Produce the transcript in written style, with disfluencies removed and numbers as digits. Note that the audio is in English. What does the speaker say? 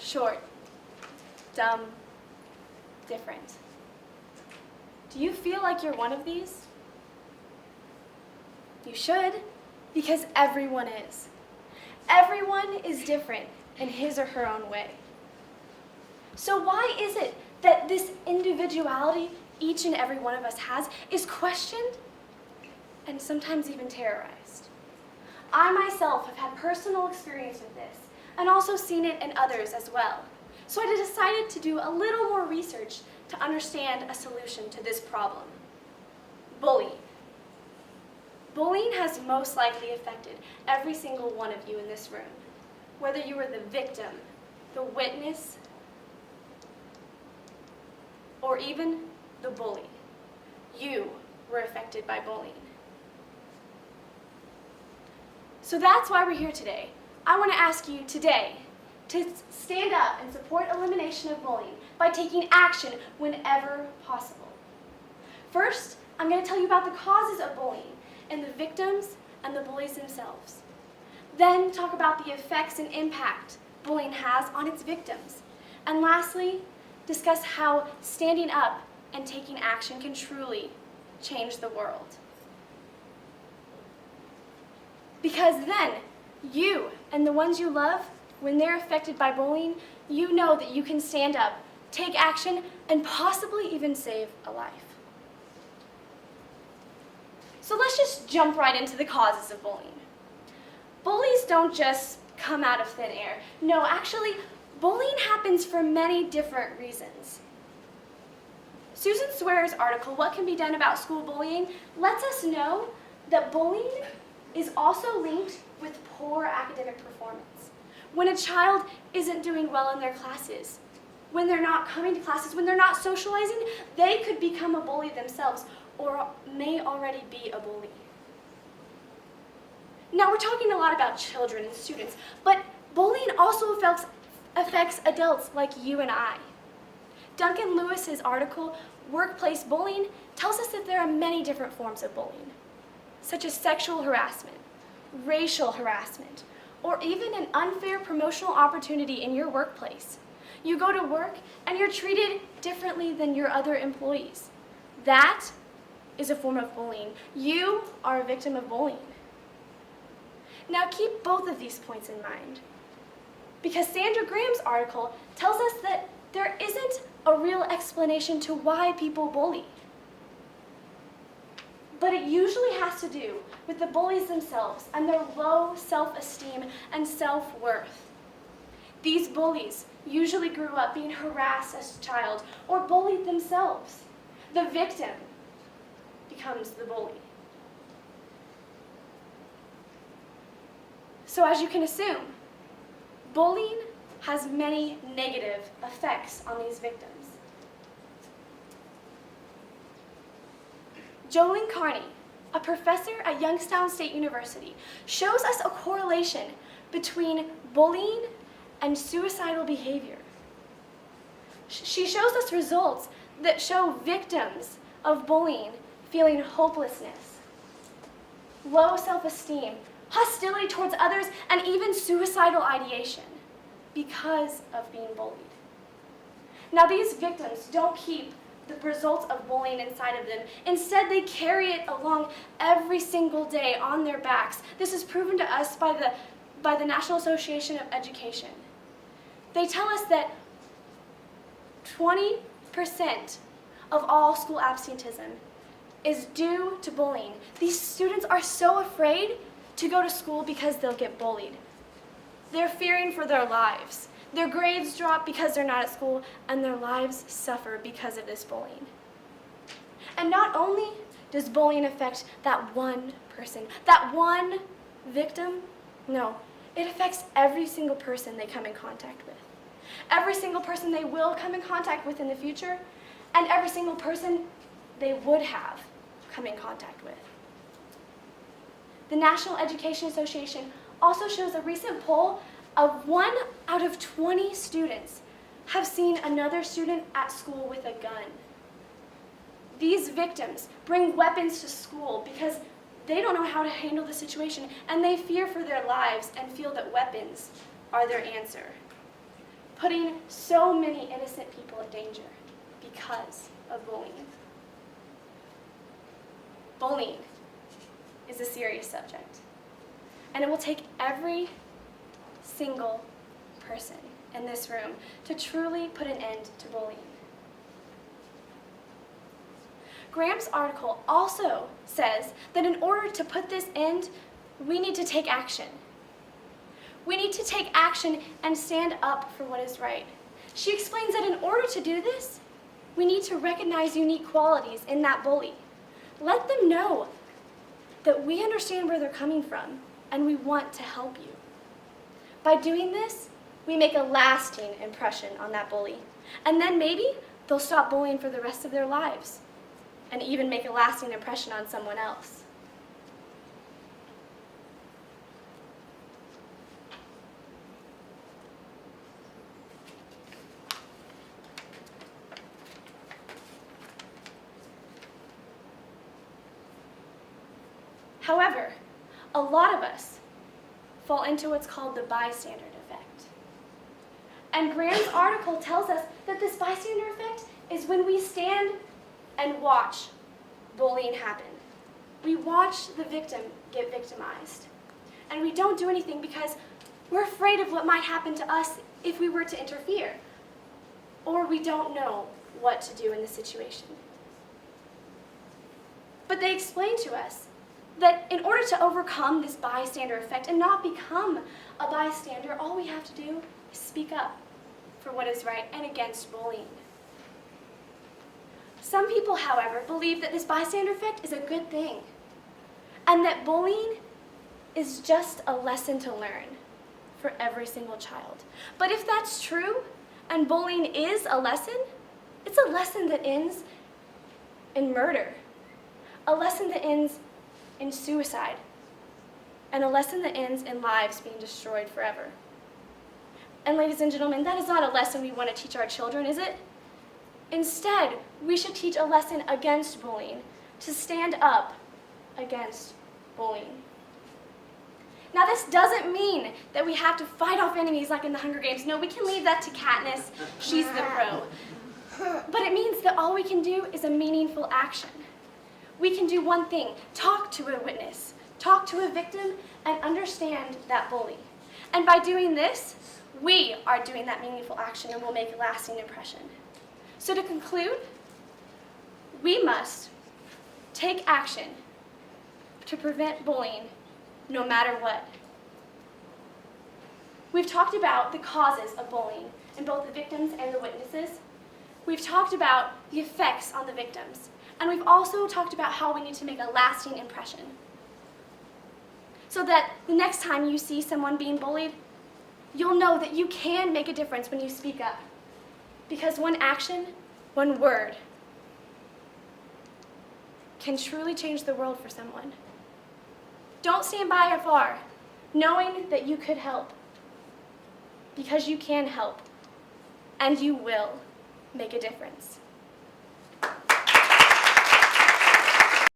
short, dumb, different. Do you feel like you're one of these? You should, because everyone is. Everyone is different in his or her own way. So why is it that this individuality each and every one of us has is questioned and sometimes even terrorized? I myself have had personal experience with this and also seen it in others as well. So I decided to do a little more research to understand a solution to this problem. Bullying. Bullying has most likely affected every single one of you in this room, whether you were the victim, the witness, or even the bully. You were affected by bullying. So that's why we're here today. I want to ask you today to stand up and support elimination of bullying by taking action whenever possible. First, I'm going to tell you about the causes of bullying and the victims and the bullies themselves. Then talk about the effects and impact bullying has on its victims. And lastly, discuss how standing up and taking action can truly change the world. Because then, you and the ones you love, when they're affected by bullying, you know that you can stand up, take action, and possibly even save a life. So let's just jump right into the causes of bullying. Bullies don't just come out of thin air. No, actually, bullying happens for many different reasons. Susan Swearer's article, What Can Be Done About School Bullying, lets us know that bullying is also linked with poor academic performance. When a child isn't doing well in their classes, when they're not coming to classes, when they're not socializing, they could become a bully themselves or may already be a bully. Now, we're talking a lot about children and students, but bullying also affects adults like you and I. Duncan Lewis's article, Workplace Bullying, tells us that there are many different forms of bullying, such as sexual harassment, racial harassment, or even an unfair promotional opportunity in your workplace. You go to work and you're treated differently than your other employees. That is a form of bullying. You are a victim of bullying. Now keep both of these points in mind, because Sandra Graham's article tells us that there isn't a real explanation to why people bully. But it usually has to do with the bullies themselves and their low self-esteem and self-worth. These bullies usually grew up being harassed as a child or bullied themselves. The victim becomes the bully. So as you can assume, bullying has many negative effects on these victims. Jolene Carney, a professor at Youngstown State University, shows us a correlation between bullying and suicidal behavior. She shows us results that show victims of bullying feeling hopelessness, low self-esteem, hostility towards others, and even suicidal ideation because of being bullied. Now, these victims don't keep the results of bullying inside of them. Instead, they carry it along every single day on their backs. This is proven to us by the National Association of Education. They tell us that 20% of all school absenteeism is due to bullying. These students are so afraid to go to school because they'll get bullied. They're fearing for their lives. Their grades drop because they're not at school, and their lives suffer because of this bullying. And not only does bullying affect that one person, that one victim, no, it affects every single person they come in contact with. Every single person they will come in contact with in the future, and every single person they would have come in contact with. The National Education Association also shows a recent poll of 1 out of 20 students have seen another student at school with a gun. These victims bring weapons to school because they don't know how to handle the situation, and they fear for their lives and feel that weapons are their answer. putting so many innocent people in danger because of bullying. Bullying is a serious subject, and it will take every single person in this room to truly put an end to bullying. Graham's article also says that in order to put this end, we need to take action. We need to take action and stand up for what is right. She explains that in order to do this, we need to recognize unique qualities in that bully. Let them know that we understand where they're coming from and we want to help you. By doing this, we make a lasting impression on that bully. And then maybe they'll stop bullying for the rest of their lives and even make a lasting impression on someone else. However, a lot of us fall into what's called the bystander effect. And Graham's article tells us that this bystander effect is when we stand and watch bullying happen. We watch the victim get victimized. And we don't do anything because we're afraid of what might happen to us if we were to interfere. Or we don't know what to do in the situation. But they explain to us that in order to overcome this bystander effect and not become a bystander, all we have to do is speak up for what is right and against bullying. Some people, however, believe that this bystander effect is a good thing and that bullying is just a lesson to learn for every single child. But if that's true and bullying is a lesson, it's a lesson that ends in murder, a lesson that ends in suicide, and a lesson that ends in lives being destroyed forever. And ladies and gentlemen, that is not a lesson we want to teach our children, is it? Instead, we should teach a lesson against bullying, to stand up against bullying. Now, this doesn't mean that we have to fight off enemies like in the Hunger Games. No, we can leave that to Katniss. She's the pro. But it means that all we can do is a meaningful action. We can do one thing: talk to a witness, talk to a victim, and understand that bully. And by doing this, we are doing that meaningful action and will make a lasting impression. So to conclude, we must take action to prevent bullying no matter what. We've talked about the causes of bullying in both the victims and the witnesses. We've talked about the effects on the victims. And we've also talked about how we need to make a lasting impression, so that the next time you see someone being bullied, you'll know that you can make a difference when you speak up. Because one action, one word, can truly change the world for someone. Don't stand by afar, knowing that you could help. Because you can help, and you will make a difference.